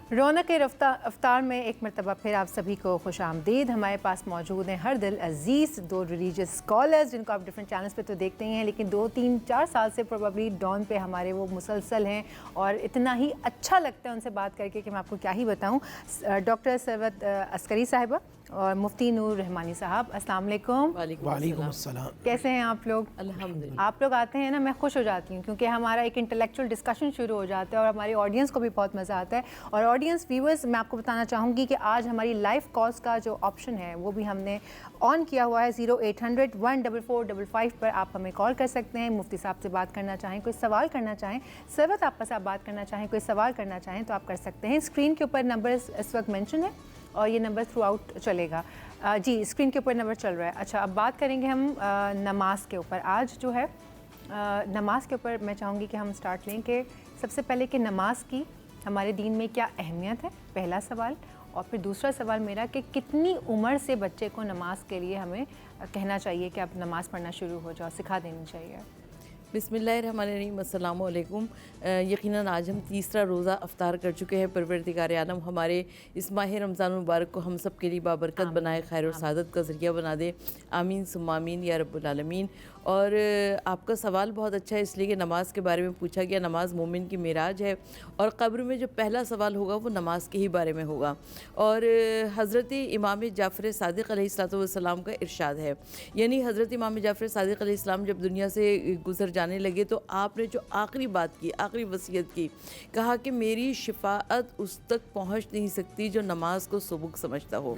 रौनक अफ्तार में एक मरतबा फिर आप सभी को खुश आमदीद। हमारे पास मौजूद हैं हर दिल अजीज़ दो रिलीजियस स्कॉलर्स जिनको आप डिफरेंट चैनल्स पे तो देखते ही हैं, लेकिन 2-3-4 साल से प्रोबेबली डॉन पे हमारे वो मुसलसल हैं और इतना ही अच्छा लगता है उनसे बात करके कि मैं आपको क्या ही बताऊं। डॉक्टर सरवत अस्करी साहिबा और मुफ्ती नूर रहमानी साहब, अस्सलाम वालेकुम। वालेकुम अस्सलाम। कैसे हैं आप लोग? अल्हम्दुलिल्लाह। आप लोग आते हैं ना, मैं खुश हो जाती हूँ क्योंकि हमारा एक इंटेलेक्चुअल डिस्कशन शुरू हो जाता है और हमारी ऑडियंस को भी बहुत मज़ा आता है। और ऑडियंस व्यूअर्स, मैं आपको बताना चाहूँगी कि आज हमारी लाइव कॉल्स का जो ऑप्शन है वो भी हमने ऑन किया हुआ है। 0800 14455 पर आप हमें कॉल कर सकते हैं। मुफ्ती साहब से बात करना चाहें, कोई सवाल करना चाहें, सरवत आपस आप बात करना चाहें, कोई सवाल करना चाहें तो आप कर सकते हैं। स्क्रीन के ऊपर नंबर इस वक्त मेंशन है और ये नंबर थ्रू आउट चलेगा। जी, स्क्रीन के ऊपर नंबर चल रहा है। अच्छा, अब बात करेंगे हम नमाज के ऊपर। आज जो है नमाज के ऊपर मैं चाहूँगी कि हम स्टार्ट लें कि सबसे पहले कि नमाज की हमारे दीन में क्या अहमियत है, पहला सवाल। और फिर दूसरा सवाल मेरा कि कितनी उम्र से बच्चे को नमाज के लिए हमें कहना चाहिए कि आप नमाज़ पढ़ना शुरू हो जाओ, सिखा देनी चाहिए। बिस्मिल्लाहिर्रहमानिर्रहीम, अस्सलाम वालेकुम। यकीनन आज हम तीसरा रोज़ा अफ्तार कर चुके हैं। परवरदिगार आलम हमारे इस माह रमज़ान मुबारक को हम सब के लिए बाबरकत बनाए, खैर और सादत का ज़रिया बना दे। आमीन सुम्मा आमीन या रब्बुल आलमीन। और आपका सवाल बहुत अच्छा है इसलिए कि नमाज के बारे में पूछा गया। नमाज मोमिन की मेराज है और कब्र में जो पहला सवाल होगा वो नमाज के ही बारे में होगा। और हज़रत इमाम जाफ़र सादिक़ अलैहिस्सलाम का इरशाद है, यानी हज़रत इमाम जाफ़र सादिक़ अलैहिस्सलाम जब दुनिया से गुज़र जाने लगे तो आपने जो आखिरी बात की, आखिरी वसीयत की, कहा कि मेरी शिफाअत उस तक पहुंच नहीं सकती जो नमाज को सुबुक समझता हो।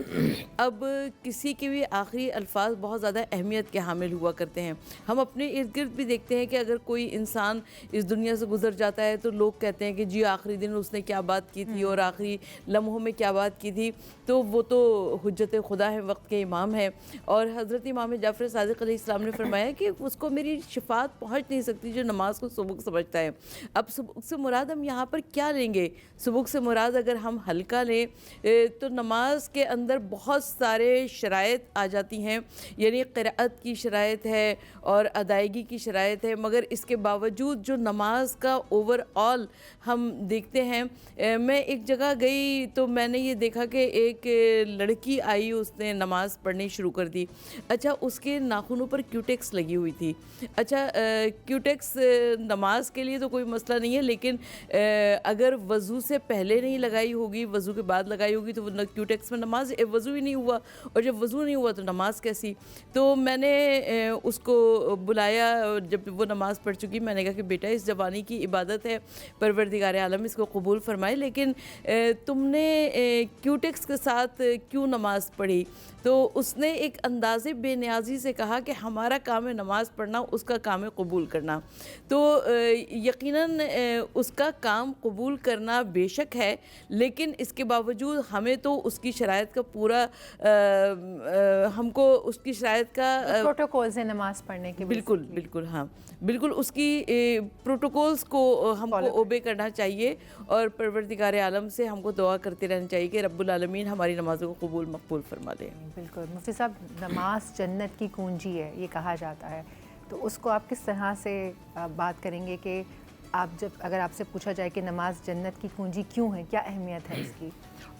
अब किसी के भी आखिरी अल्फाज बहुत ज़्यादा अहमियत के हामिल हुआ करते हैं। हम अपने इर्द गिर्द भी देखते हैं कि अगर कोई इंसान इस दुनिया से गुजर जाता है तो लोग कहते हैं कि जी आखिरी दिन उसने क्या बात की थी और आखिरी लम्हों में क्या बात की थी, तो वो तो हुज्जत खुदा है, वक्त के इमाम है। और हज़रत इमाम जाफ़र सादिक़ अलैहिस्सलाम ने फरमाया कि उसको मेरी शिफात पहुँच नहीं सकती जो नमाज को सुबुक समझता है। अब सुबुक से मुराद हम यहाँ पर क्या लेंगे? सुबुक से मुराद अगर हम हल्का लें तो नमाज के अंदर बहुत सारे शराइत आ जाती हैं, यानी क़िराअत की शराइत है और अदायगी की शराइत है। मगर इसके बावजूद जो नमाज का ओवरऑल हम देखते हैं, मैं एक जगह गई तो मैंने ये देखा कि एक लड़की आई, उसने नमाज़ पढ़नी शुरू कर दी। अच्छा, उसके नाखूनों पर क्यूटेक्स लगी हुई थी। अच्छा, क्यूटेक्स नमाज के लिए तो कोई मसला नहीं है, लेकिन अगर वज़ू से पहले नहीं लगाई होगी, वज़ू के बाद लगाई होगी तो वो क्यूटेक्स में नमाज वज़ू ही नहीं हुआ, और जब वज़ू नहीं हुआ तो नमाज कैसी? तो मैंने उसको बुलाया। जब वो नमाज़ पढ़ चुकी, मैंने कहा कि बेटा इस जवानी की इबादत है, परवरदिगार आलम इसको कबूल फरमाए, लेकिन तुमने क्यूटेक्स के साथ क्यों नमाज़ पढ़ी? तो उसने एक अंदाज़े बेनियाजी से कहा कि हमारा काम है नमाज़ पढ़ना, उसका काम है कबूल करना। तो यकीनन उसका काम कबूल करना बेशक है, लेकिन इसके बावजूद हमें तो उसकी शराइत का पूरा हमको उसकी शराइत का प्रोटोकॉल्स है नमाज पढ़ने के। बिल्कुल बिल्कुल, हाँ बिल्कुल, उसकी प्रोटोकॉल्स को हमको ओबे करना चाहिए और परवरदिगार आलम से हमको दुआ करते रहना चाहिए कि रब्बुल आलमीन हमारी नमाज़ों को कबूल मकबूल फरमा दे। बिल्कुल मुफ्ती साहब, नमाज जन्नत की कुंजी है ये कहा जाता है, तो उसको आप किस तरह से बात करेंगे कि आप जब अगर आपसे पूछा जाए कि नमाज जन्नत की कुंजी क्यों है, क्या अहमियत है इसकी?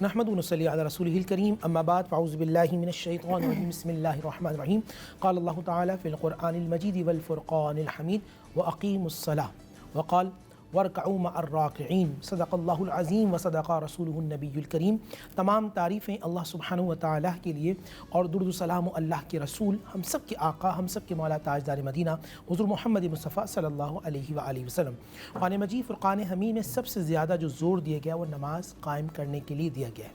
नहमदु व नसल्ली अला रसूलिहिल करीम, अम्मा बाद, फ़अऊज़ु बिल्लाहि मिनश शैतानिर रजीम, बिस्मिल्लाहिर रहमानिर रहीम। क़ाल अल्लाहु तआला फ़िल क़ुरआनिल मजीद वल फ़ुरक़ानिल हमीद व अक़ीमुस सलाह व क़ाल वरकऊ मअर राकिईन, सदक़ल्लाहुल अज़ीम व सदक़ा रसूलुहुन नबियुल करीम। तमाम तारीफ़ें अल्लाह सुब्हानहु व तआला के लिए और दुरूद सलाम अल्लाह के रसूल, हम सब के आका, हम सब के मौला ताजदार मदीना हुज़ूर मोहम्मद मुस्तफ़ा सल्लल्लाहु अलैहि व आलिहि वसल्लम। क़ुरान मजीद फ़ुरक़ान हमीद में सबसे ज़्यादा जो ज़ोर दिया गया वो नमाज कायम करने के लिए दिया गया है।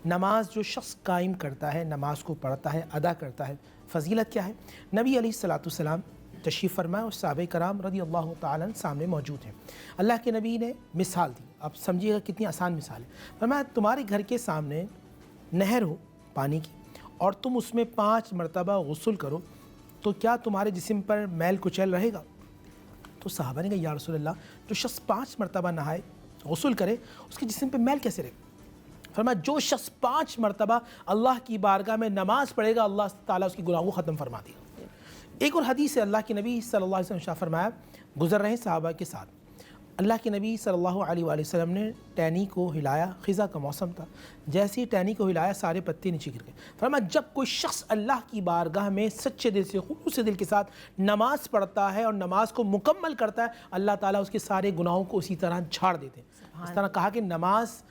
नमाज जो शख्स कायम करता है, नमाज को पढ़ता है, अदा करता है, फ़जीलत क्या है? नबी अलैहिस्सलाम तशरीफ़ फरमाए और सहाबे कराम रज़ी अल्लाह तआला अन्हुम सामने मौजूद हैं। अल्लाह के नबी ने मिसाल दी, आप समझिएगा कितनी आसान मिसाल है। फरमाया तुम्हारे घर के सामने नहर हो पानी की और तुम उसमें 5 मरतबा गुस्ल करो तो क्या तुम्हारे जिस्म पर मैल कुचैल रहेगा? तो सहाबा ने कहा या रसूल अल्लाह, जो शख्स 5 मरतबा नहाए गुस्ल करे उसके जिस्म पर मैल कैसे रहेगा? फरमाया जो शख्स 5 मरतबा अल्लाह की बारगाह में नमाज़ पढ़ेगा अल्लाह ताला उसकी गुनाह को ख़त्म फरमा देगा। एक और हदीस है, अल्लाह के नबी सल्लल्लाहु अलैहि वसल्लम फरमाया, गुज़र रहे सहाबा के साथ اللہ کے نبی صلی اللہ علیہ وآلہ وسلم نے ٹہنی کو ہلایا، خزاں کا موسم تھا، جیسے ہی ٹہنی کو ہلایا سارے پتے نیچے گر گئے۔ فرمایا جب کوئی شخص اللہ کی بارگاہ میں سچے دل سے، خلوص دل کے ساتھ نماز پڑھتا ہے اور نماز کو مکمل کرتا ہے، اللہ تعالیٰ اس کے سارے گناہوں کو اسی طرح جھاڑ دیتے ہیں۔ اس طرح کہا کہ نماز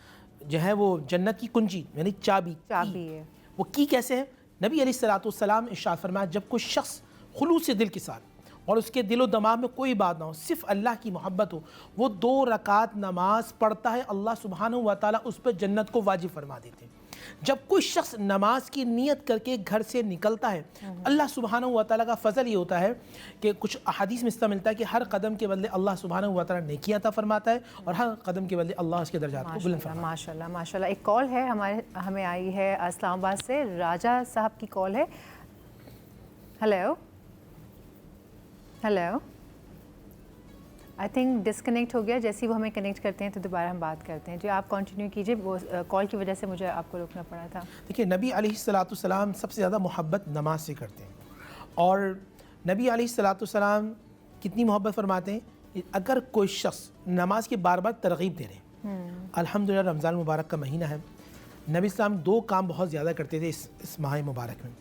جو ہے وہ جنت کی کنجی یعنی چابی ہے۔ وہ کی کیسے ہے؟ نبی علیہ السلام ارشاد فرمایا جب کوئی شخص خلوص دل کے ساتھ اور اس کے دل و دماغ میں کوئی بات نہ ہو، صرف اللہ کی محبت ہو، وہ 2 رکعت نماز پڑھتا ہے، اللہ سبحانہ و تعالیٰ اس پر جنت کو واجب فرما دیتے ہیں۔ جب کوئی شخص نماز کی نیت کر کے گھر سے نکلتا ہے، اللہ سبحانہ و تعالیٰ کا فضل یہ ہوتا ہے کہ کچھ احادیث میں اس طرح ملتا ہے کہ ہر قدم کے بدلے اللہ سبحانہ و تعالیٰ نیکی عطا فرماتا ہے اور ہر قدم کے بدلے اللہ اس کے درجات کو بلند فرماتا ہے۔ ماشاءاللہ ماشاءاللہ۔ ایک کال ہے ہمیں آئی ہے اسلام آباد سے، راجہ صاحب کی کال ہے۔ ہیلو آئی تھنک ڈسکنیکٹ ہو گیا، جیسے ہی وہ ہمیں کنیکٹ کرتے ہیں تو دوبارہ ہم بات کرتے ہیں۔ جی آپ کنٹینیو کیجیے، وہ کال کی وجہ سے مجھے آپ کو روکنا پڑا تھا۔ دیکھیے نبی علیہ السلام سب سے زیادہ محبت نماز سے کرتے ہیں، اور نبی علیہ السلام کتنی محبت فرماتے ہیں؟ اگر کوئی شخص نماز کی بار بار ترغیب دے رہے ہیں، الحمدللہ رمضان مبارک کا مہینہ ہے، نبی اسلام 2 کام بہت زیادہ کرتے تھے اس ماہ مبارک میں،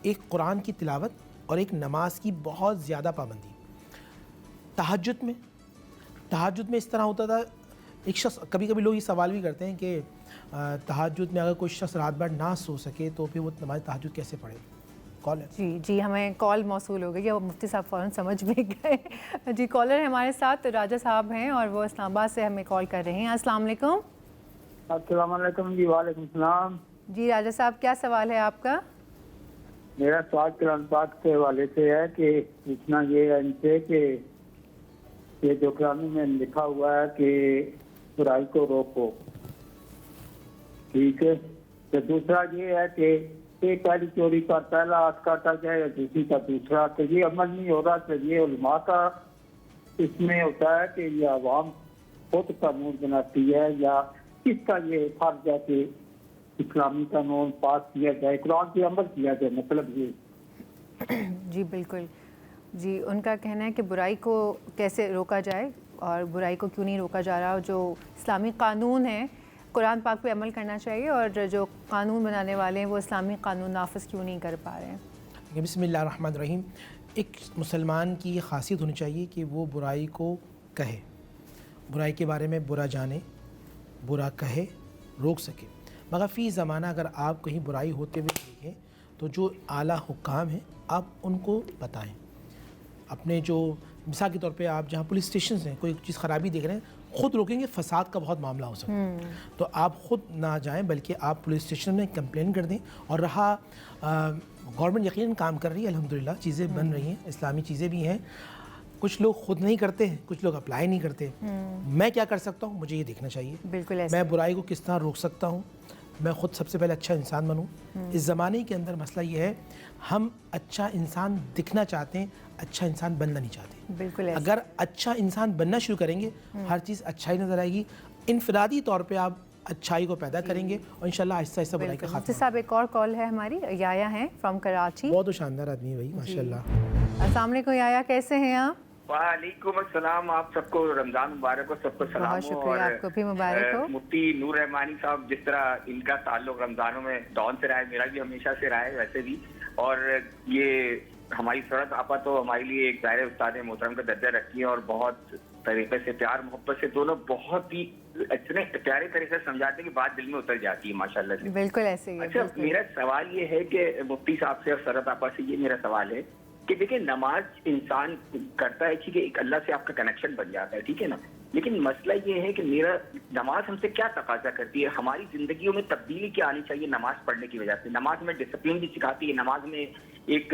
ایک قرآن کی تلاوت اور ایک نماز کی بہت زیادہ پابندی۔ تہجد میں اس طرح ہوتا تھا، ایک شخص کبھی کبھی لوگ یہ سوال بھی کرتے ہیں کہ تہجد میں اگر کوئی شخص رات بھر نہ سو سکے تو پھر وہ نماز تہجد کیسے پڑھے؟ کال ہے جی ہمیں کال موصول ہو گئی ہے، وہ مفتی صاحب فوراً سمجھ میں گئے۔ جی کالر ہمارے ساتھ راجہ صاحب ہیں اور وہ اسلام آباد سے ہمیں کال کر رہے ہیں۔ السلام علیکم۔ السلام علیکم جی، وعلیکم السلام۔ جی راجہ صاحب کیا سوال ہے آپ کا؟ میرا سوال قرآن پاک کے حوالے سے ہے کہ پوچھنا یہ ہے ان سے کہ یہ جو قرآن میں لکھا ہوا ہے کہ برائی کو روکو، ٹھیک ہے، تو دوسرا یہ ہے کہ ایک پہلی چوری کا پہلا ہاتھ کاٹا جائے یا دوسری کا دوسرا، تو یہ عمل نہیں ہو رہا، تو یہ علماء کا اس میں ہوتا ہے کہ یہ عوام خود قانون بناتی ہے یا کس کا یہ فرض ہے کہ اسلامی قانون پاس کیا جائے، قرآن کی عمل کیا جائے، مطلب یہ۔ جی بالکل، جی ان کا کہنا ہے کہ برائی کو کیسے روکا جائے اور برائی کو کیوں نہیں روکا جا رہا، جو اسلامی قانون ہے قرآن پاک پہ عمل کرنا چاہیے، اور جو قانون بنانے والے ہیں وہ اسلامی قانون نافذ کیوں نہیں کر پا رہے ہیں۔ بسم اللہ الرحمن الرحیم۔ ایک مسلمان کی یہ خاصیت ہونی چاہیے کہ وہ برائی کو کہے، برائی کے بارے میں برا جانے، برا کہے، روک سکے، مگر فی زمانہ اگر آپ کہیں برائی ہوتے ہوئے دیکھیں تو جو اعلیٰ حکام ہیں آپ ان کو بتائیں۔ اپنے جو مثال کے طور پہ آپ جہاں پولیس اسٹیشنز ہیں کوئی چیز خرابی دیکھ رہے ہیں، خود روکیں گے، فساد کا بہت معاملہ ہو سکتا ہے، تو آپ خود نہ جائیں بلکہ آپ پولیس اسٹیشن میں کمپلین کر دیں۔ اور رہا گورنمنٹ یقیناً کام کر رہی ہے، الحمدللہ چیزیں بن رہی ہیں، اسلامی چیزیں بھی ہیں، کچھ لوگ خود نہیں کرتے ہیں، کچھ لوگ اپلائی نہیں کرتے۔ میں کیا کر سکتا ہوں؟ مجھے یہ دیکھنا چاہیے بالکل میں برائی کو کس طرح روک سکتا ہوں، میں خود سب سے پہلے اچھا انسان بنوں۔ اس زمانے کے اندر مسئلہ یہ ہے ہم اچھا انسان دکھنا چاہتے ہیں، اچھا انسان بننا نہیں چاہتے۔ بالکل اگر اچھا انسان بننا شروع کریں گے ہر چیز اچھائی نظر آئے گی، انفرادی طور پہ آپ اچھائی کو پیدا کریں گے اور انشاءاللہ آہستہ آہستہ برائی کا مفتی خاتمہ۔ صاحب ایک اور کال ہے ہماری، یایا ہیں فرام کراچی۔ بہت شاندار آدمی ہے بھائی، ماشاءاللہ۔ السلام علیکم یایا، کیسے ہیں آپ؟ وعلیکم السلام، آپ سب کو رمضان مبارک ہو، سب کو سلام بہت ہو۔ شکریہ، آپ کو بھی مبارک ہو۔ مفتی نور رحمانی صاحب، جس طرح ان کا تعلق رمضانوں میں ڈان سے رہا ہے، میرا بھی ہمیشہ سے رہا ہے ویسے بھی، اور یہ ہماری سرحد آپا تو ہمارے لیے ایک ظاہر استاد محترم کا درجہ رکھی ہے، اور بہت طریقے سے پیار محبت سے دونوں بہت ہی اتنے پیارے طریقے سے سمجھاتے ہیں کہ بات دل میں اتر جاتی ہے ماشاءاللہ سے۔ بالکل ایسے ہی ہے۔ اچھا، میرا سوال یہ ہے کہ مفتی صاحب سے اور سرحد آپا سے یہ میرا سوال ہے کہ دیکھیں نماز انسان کرتا ہے ٹھیک ہے، ایک اللہ سے آپ کا کنیکشن بن جاتا ہے، ٹھیک ہے نا، لیکن مسئلہ یہ ہے کہ میرا نماز ہم سے کیا تقاضا کرتی ہے، ہماری زندگیوں میں تبدیلی کیا آنی چاہیے نماز پڑھنے کی وجہ سے۔ نماز میں ڈسپلن بھی سکھاتی ہے، نماز میں ایک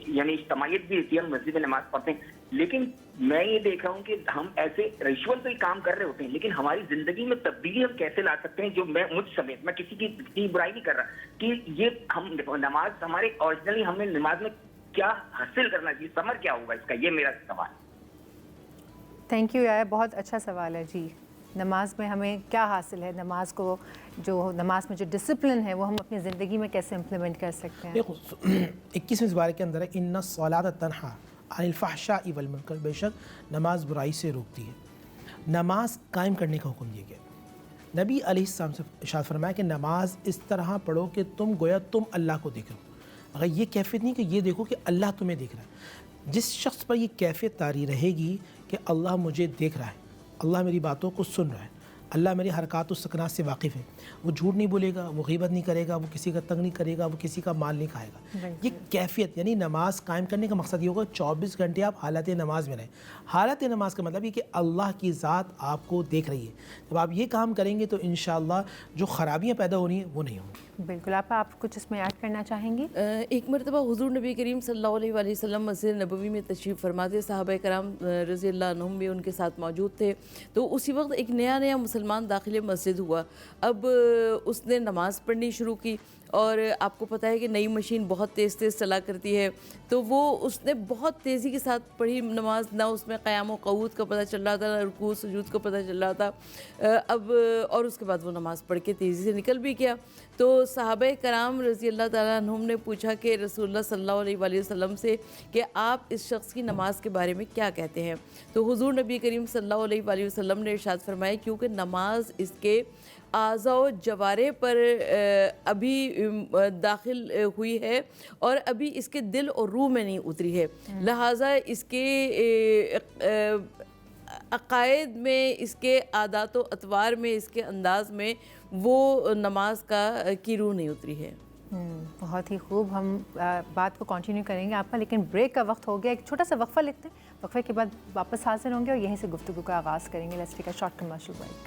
یعنی اجتماعیت بھی ہوتی ہے، ہم مسجد میں نماز پڑھتے ہیں، لیکن میں یہ دیکھ رہا ہوں کہ ہم ایسے ریچول تو ہی کام کر رہے ہوتے ہیں، لیکن ہماری زندگی میں تبدیلی ہم کیسے لا سکتے ہیں، جو میں مجھ سمیت، میں کسی کی برائی نہیں کر رہا، کہ یہ ہم نماز ہمارے اوریجنلی ہم نے نماز میں کیا حاصل کرنا چاہیے، ثمر کیا ہوگا اس کا، یہ میرا سوال۔ تھینک یو یایا، بہت اچھا سوال ہے۔ جی نماز میں ہمیں کیا حاصل ہے، نماز کو جو نماز میں جو ڈسپلن ہے وہ ہم اپنی زندگی میں کیسے امپلیمنٹ کر سکتے ہیں؟ 21ویں بارے کے اندر ہے ان الصلاۃ تنہی عن الفحشاء والمنکر، بے شک نماز برائی سے روکتی ہے۔ नमाज कायम करने का हुक्म दिया गया। नबी अलैहिस्सलाम से इरशाद फरमाया कि नमाज इस तरह पढ़ो कि तुम गोया तुम अल्लाह को देख रहे हो। अगर ये कैफियत नहीं कि ये देखो कि अल्लाह तुम्हें देख रहा है, जिस शख्स पर ये कैफियत तारी रहेगी कि अल्लाह मुझे देख रहा है, अल्लाह मेरी बातों को सुन रहा है, अल्लाह मेरी हरकत और सकनात से वाकिफ़ है, वो झूठ नहीं बोलेगा, वो ग़ीबत नहीं करेगा, वो किसी का तंग नहीं करेगा, वो किसी का माल नहीं खाएगा। ये कैफियत यानी नमाज कायम करने का मकसद ये होगा 24 घंटे आप हालत नमाज में रहें। हालत नमाज का मतलब ये कि अल्लाह की ज़ात आपको देख रही है। जब आप ये काम करेंगे तो इंशाअल्लाह जो ख़राबियाँ पैदा हो रही हैं वो नहीं होंगी। बिल्कुल। आप कुछ इसमें ऐड करना चाहेंगी? एक मरतबा हुज़ूर नबी करीम सल्लल्लाहु अलैहि वसल्लम मस्जिद नबवी में तशरीफ़ फरमाते, सहाबा कराम रज़ी अल्लाह अन्हुम भी उनके साथ मौजूद थे। तो उसी वक्त एक नया मुसलमान दाखिल मस्जिद हुआ। अब उसने नमाज़ पढ़नी शुरू की और आपको पता है कि नई मशीन बहुत तेज़ चला करती है, तो वो उसने बहुत तेज़ी के साथ पढ़ी नमाज, ना उसमें क़याम व क़ऊद का पता चल रहा था, ना रुकू सुजूद का पता चल रहा था। अब और उसके बाद वो नमाज़ पढ़ के तेज़ी से निकल भी गया। तो सहाबा कराम रज़ी अल्लाह ताला अन्हुम ने पूछा कि रसूलुल्लाह सल्लल्लाहु अलैहि वसल्लम से कि आप इस शख्स की नमाज के बारे में क्या कहते हैं? तो हुज़ूर नबी करीम सल्लल्लाहु अलैहि वसल्लम ने इरशाद फरमाया, क्योंकि नमाज इसके आज़ा व जवारे पर अभी दाखिल हुई है और अभी इसके दिल और रूह में नहीं उतरी है, लिहाजा इसके अक़ायद में, इसके आदात व अतवार में, इसके अंदाज में वो नमाज की रूह नहीं उतरी है। बहुत ही खूब। हम बात को कंटिन्यू करेंगे आपका, लेकिन ब्रेक का वक्त हो गया। एक छोटा सा वक्फा लेते हैं, वक्फे के बाद वापस हाजिर होंगे और यहीं से गुफ्तगू का आगाज़ करेंगे। Let's take a short commercial break.